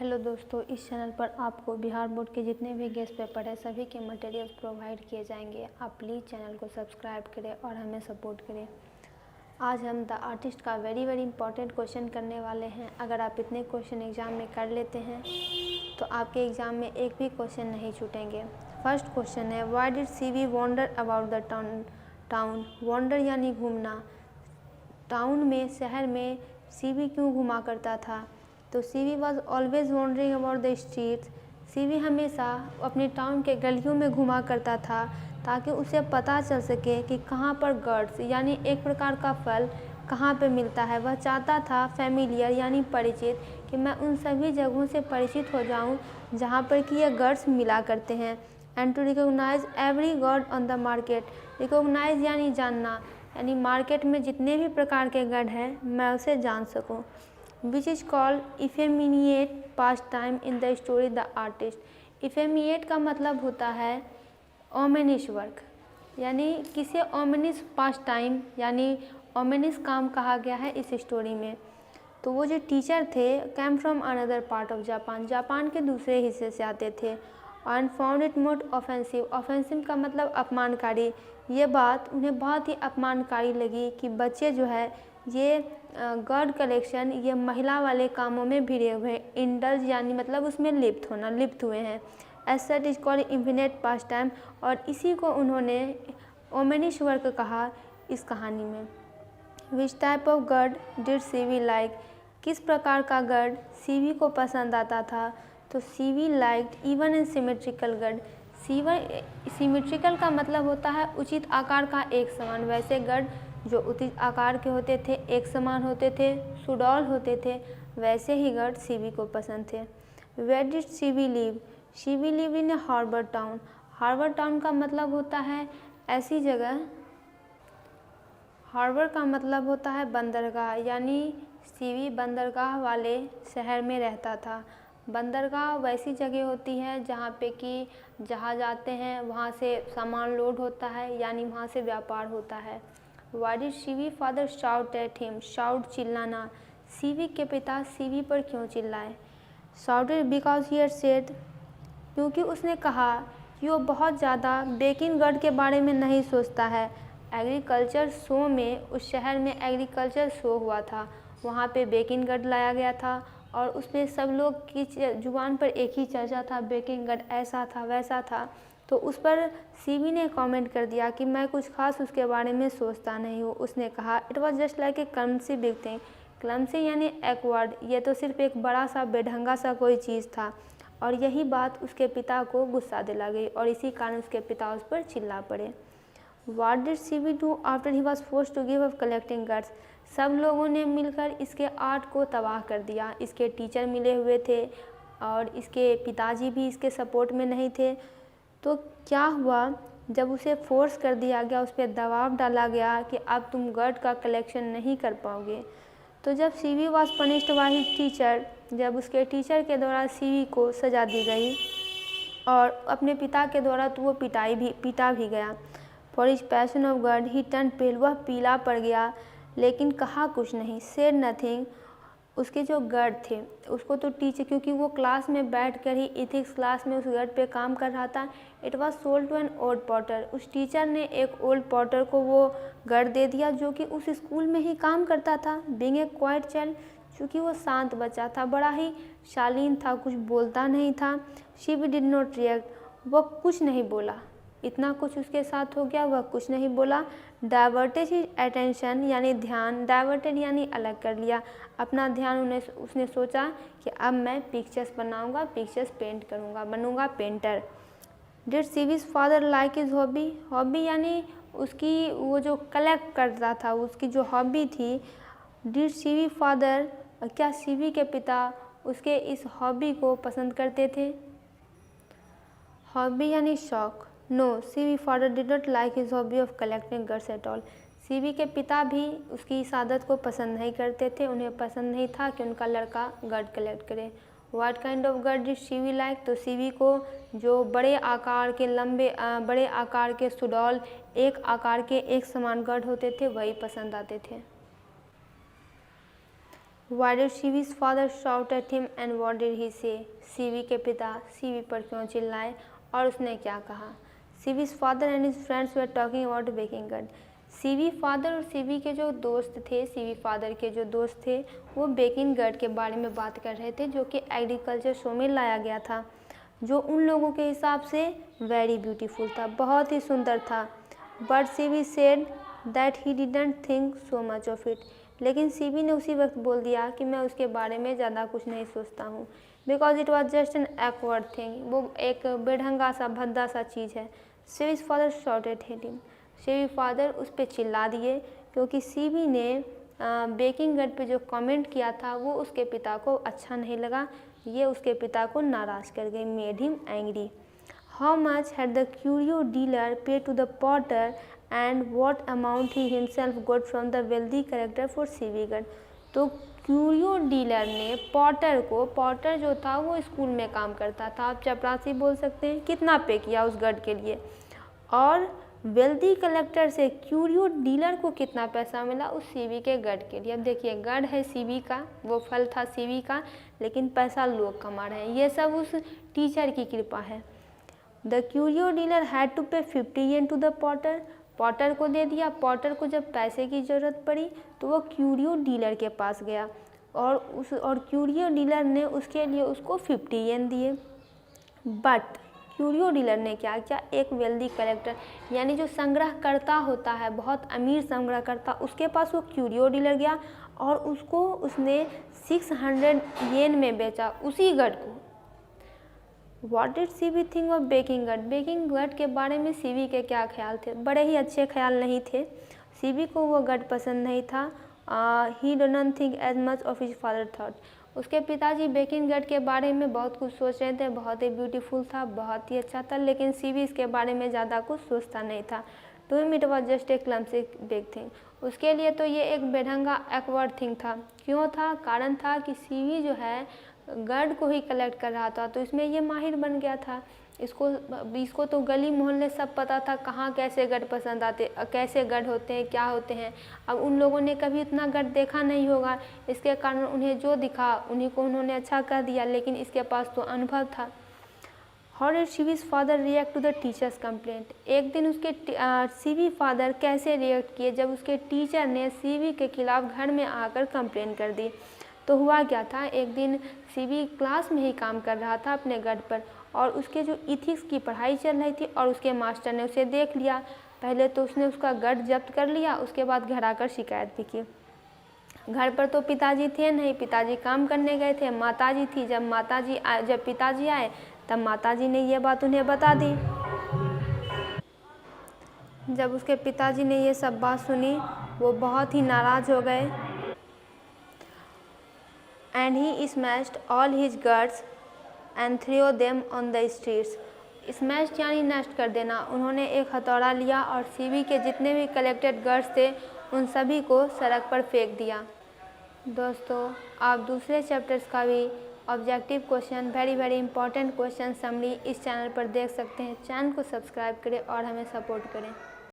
Hello दोस्तों, इस channel पर आपको बिहार बोर्ड के जितने भी गेस्ट पेपर है सभी के मटेरियल्स प्रोवाइड किए जाएंगे। आप प्लीज़ चैनल को सब्सक्राइब करें और हमें सपोर्ट करें। आज हम द आर्टिस्ट का वेरी इंपॉर्टेंट क्वेश्चन करने वाले हैं। अगर आप इतने क्वेश्चन एग्ज़ाम में कर लेते हैं तो आपके एग्ज़ाम में एक भी क्वेश्चन नहीं छूटेंगे। फर्स्ट क्वेश्चन है, why did CV wander about the town. Wander यानी घूमना। टाउन में, शहर में सीवी क्यों घुमा करता था? तो CV was always wandering about the streets. CV हमेशा अपने टाउन के गलियों में घुमा करता था ताकि उसे पता चल सके कि कहाँ पर गर्ड्स यानी एक प्रकार का फल कहाँ पे मिलता है। वह चाहता था फैमिलियर यानी परिचित, कि मैं उन सभी जगहों से परिचित हो जाऊं जहाँ पर कि ये गर्ड्स मिला करते हैं। And to recognise every gourd on the market. Recognise यानी जानना, यानी मार्केट में जितने भी प्रकार के गर्ड हैं मैं उसे जान सकूं। Which is called effeminate pass time in the story the artist. Effeminate का मतलब होता है ओमेनिश वर्क, यानी किसे ओमेनिस पास टाइम यानी ओमेनिस काम कहा गया है इस स्टोरी में। तो वो जो टीचर थे came from another part of Japan, Japan के दूसरे हिस्से से आते थे। And found it most offensive. Offensive का मतलब अपमानकारी। ये बात उन्हें बहुत ही अपमानकारी लगी कि बच्चे जो है ये गर्ड कलेक्शन, ये महिला वाले कामों में भिड़े हुए हैं। इंडल्ज यानी मतलब उसमें लिप्त हुए हैं। As such is called infinite pastime, और इसी को उन्होंने ओमेनिश वर्क कहा इस कहानी में। Which type of gourd did CV like. किस प्रकार का गर्ड सीवी को पसंद आता था? तो CV liked even and symmetrical gourd. Symmetrical का मतलब होता है उचित आकार का एक समान। वैसे गर्ड जो उचित आकार के होते थे, एक समान होते थे, सुडौल होते थे, वैसे ही गर्ड सीवी को पसंद थे। Where did CV live. CV live in a harbour town. Harbour town का मतलब होता है ऐसी जगह, हार्बर का मतलब होता है बंदरगाह, यानी सीवी बंदरगाह वाले शहर में रहता था। बंदरगाह वैसी जगह होती है जहाँ पे कि जहाज आते हैं, वहाँ से सामान लोड होता है, यानी वहाँ से व्यापार होता है। Why did CV father shout at him. Shout चिल्लाना। सीवी के पिता सीवी पर क्यों चिल्लाए? Shouted because he had said, क्योंकि उसने कहा कि वो बहुत ज़्यादा बेकिंग गर्ड के बारे में नहीं सोचता है। एग्रीकल्चर शो में, उस शहर में एग्रीकल्चर शो हुआ था, वहाँ पे बेकिंग गर्ड लाया गया था और उसमें सब लोग की जुबान पर एक ही चर्चा था, बेकिंग गर्ड ऐसा था वैसा था। तो उस पर सीवी ने कमेंट कर दिया कि मैं कुछ खास उसके बारे में सोचता नहीं हूँ। उसने कहा it was just like a clumsy big thing. Clumsy यानी एक्वर्ड, ये तो सिर्फ एक बड़ा सा बेढंगा सा कोई चीज़ था। और यही बात उसके पिता को गुस्सा दिला गई और इसी कारण उसके पिता उस पर चिल्ला पड़े। What did CV do after he was forced to give up collecting gourds. सब लोगों ने मिलकर इसके आर्ट को तबाह कर दिया। इसके टीचर मिले हुए थे और इसके पिताजी भी इसके सपोर्ट में नहीं थे। तो क्या हुआ, जब उसे फोर्स कर दिया गया, उस पर दबाव डाला गया कि अब तुम गर्ड का कलेक्शन नहीं कर पाओगे। तो जब CV was punished by his teacher, जब उसके टीचर के द्वारा सीवी को सजा दी गई और अपने पिता के द्वारा तो वो पीटा भी गया। For his passion of gourd he turn pale. वह पीला पड़ गया लेकिन कहा कुछ नहीं, सेड नथिंग। उसके जो गर्ड थे उसको तो टीचर, क्योंकि वो क्लास में बैठ कर ही इथिक्स क्लास में उस गर्ड पे काम कर रहा था। It was sold to an old potter. उस टीचर ने एक ओल्ड पॉटर को वो गर्ड दे दिया जो कि उस स्कूल में ही काम करता था। बीइंग ए क्वाइट चाइल्ड, चूँकि वो शांत बच्चा था, बड़ा ही शालीन था, कुछ बोलता नहीं था। शी भी डिड नॉट रिएक्ट। वह कुछ नहीं बोला, इतना कुछ उसके साथ हो गया, वह कुछ नहीं बोला। डाइवर्टेड हिज अटेंशन यानी ध्यान, डाइवर्टेड यानी अलग कर लिया अपना ध्यान। उसने सोचा कि अब मैं पिक्चर्स बनाऊंगा, पिक्चर्स पेंट करूंगा, बनूंगा painter. Did CVs father like his hobby. Hobby यानी उसकी वो जो कलेक्ट करता था, उसकी जो हॉबी थी। डिड सीवी फादर, क्या सीवी के पिता उसके इस हॉबी को पसंद करते थे? हॉबी यानी शौक। No, CV father did not like his hobby of collecting gourds at all. CV के पिता भी उसकी इस आदत को पसंद नहीं करते थे। उन्हें पसंद नहीं था कि उनका लड़का गर्ड कलेक्ट करे। What kind of gourd did CV like. तो सीवी को जो बड़े आकार के बड़े आकार के सुडौल, एक आकार के एक समान गर्ड होते थे, वही पसंद आते थे। Why did CV's father shout at him and what did he say? CV के पिता CV पर क्यों चिल्लाए और उसने क्या कहा? CV's father and his friends were talking about baking gun. CV father और CV के जो दोस्त थे, CV फादर के जो दोस्त थे, वो बेकिंग गर्ड के बारे में बात कर रहे थे, जो कि एग्रीकल्चर शो में लाया गया था, जो उन लोगों के हिसाब से वेरी ब्यूटीफुल था, बहुत ही सुंदर था। But CV said that he didn't think so much of it. लेकिन CV ने उसी वक्त बोल दिया कि मैं उसके बारे में ज़्यादा कुछ नहीं सोचता हूँ, because it was just an acquired thing. वो एक बेढंगा सा भद्दा सा चीज़ है। CV's father shotted him. CV father उस पर चिल्ला दिए क्योंकि CV ने बेकिंग गर्ड पे जो कमेंट किया था वो उसके पिता को अच्छा नहीं लगा। ये उसके पिता को नाराज़ कर गई, made him angry. How much had the curio dealer pay to the potter and what amount he himself got from the wealthy character for CV gourd. तो क्यूरियो डीलर ने पॉटर को, पॉटर जो था वो स्कूल में काम करता था, आप चपरासी बोल सकते हैं, कितना पे किया उस गर्ड के लिए, और वेल्दी कलेक्टर से क्यूरियो डीलर को कितना पैसा मिला उस CV के गर्ड के लिए। अब देखिए, गर्ड है CV का, वो फल था CV का, लेकिन पैसा लोग कमा रहे हैं। ये सब उस टीचर की कृपा है। The curio dealer had to pay 50 yen to the potter. Potter को दे दिया। पॉटर को जब पैसे की ज़रूरत पड़ी तो वो क्यूरियो डीलर के पास गया और क्यूरियो डीलर ने उसके लिए उसको 50 येन दिए। बट क्यूरियो डीलर ने क्या किया, एक वेल्दी कलेक्टर यानी जो संग्रहकर्ता होता है, बहुत अमीर संग्रहकर्ता, उसके पास वो क्यूरियो डीलर गया और उसने 600 येन में बेचा उसी गर्ड को। What did CV think of baking gourd? Baking gourd के बारे में CV के क्या ख्याल थे? बड़े ही अच्छे ख्याल नहीं थे। CV को वो गर्ड पसंद नहीं था। He didn't think as much of his father thought. उसके पिताजी बेकिंग गर्ड के बारे में बहुत कुछ सोच रहे थे, बहुत ही ब्यूटीफुल था, बहुत ही अच्छा था, लेकिन CV इसके बारे में ज़्यादा कुछ सोचता नहीं था। To him it was just a clumsy big thing. उसके लिए तो ये एक बेढंगा एक्वर्ड थिंग था। क्यों था? कारण था कि CV जो है गर्ड को ही कलेक्ट कर रहा था, तो इसमें ये माहिर बन गया था। इसको तो गली मोहल्ले सब पता था कहाँ कैसे गर्ड पसंद आते, कैसे गर्ड होते हैं, क्या होते हैं। अब उन लोगों ने कभी इतना गर्ड देखा नहीं होगा, इसके कारण उन्हें जो दिखा उन्हीं को उन्होंने अच्छा कह दिया, लेकिन इसके पास तो अनुभव था। How did CV's father react to the teacher's complaint? एक दिन उसके CV फादर कैसे रिएक्ट किए जब उसके टीचर ने CV के खिलाफ घर में आकर कंप्लेंट कर दी। तो हुआ क्या था, एक दिन CV क्लास में ही काम कर रहा था अपने गर्ड पर, और उसके जो इथिक्स की पढ़ाई चल रही थी और उसके मास्टर ने उसे देख लिया। पहले तो उसने उसका गर्ड जब्त कर लिया, उसके बाद घर आकर शिकायत भी की। घर पर तो पिताजी थे नहीं, पिताजी काम करने गए थे, माताजी थी। जब पिताजी आए तब माताजी ने ये बात उन्हें बता दी। जब उसके पिताजी ने ये सब बात सुनी, वो बहुत ही नाराज़ हो गए। And he smashed all his guards and threw them on the streets. Smash यानी नष्ट कर देना। उन्होंने एक हथौड़ा लिया और CV के जितने भी कलेक्टेड गर्ड्स थे उन सभी को सड़क पर फेंक दिया। दोस्तों, आप दूसरे चैप्टर्स का भी objective question, very important question summary इस चैनल पर देख सकते हैं। चैनल को सब्सक्राइब करें और हमें सपोर्ट करें।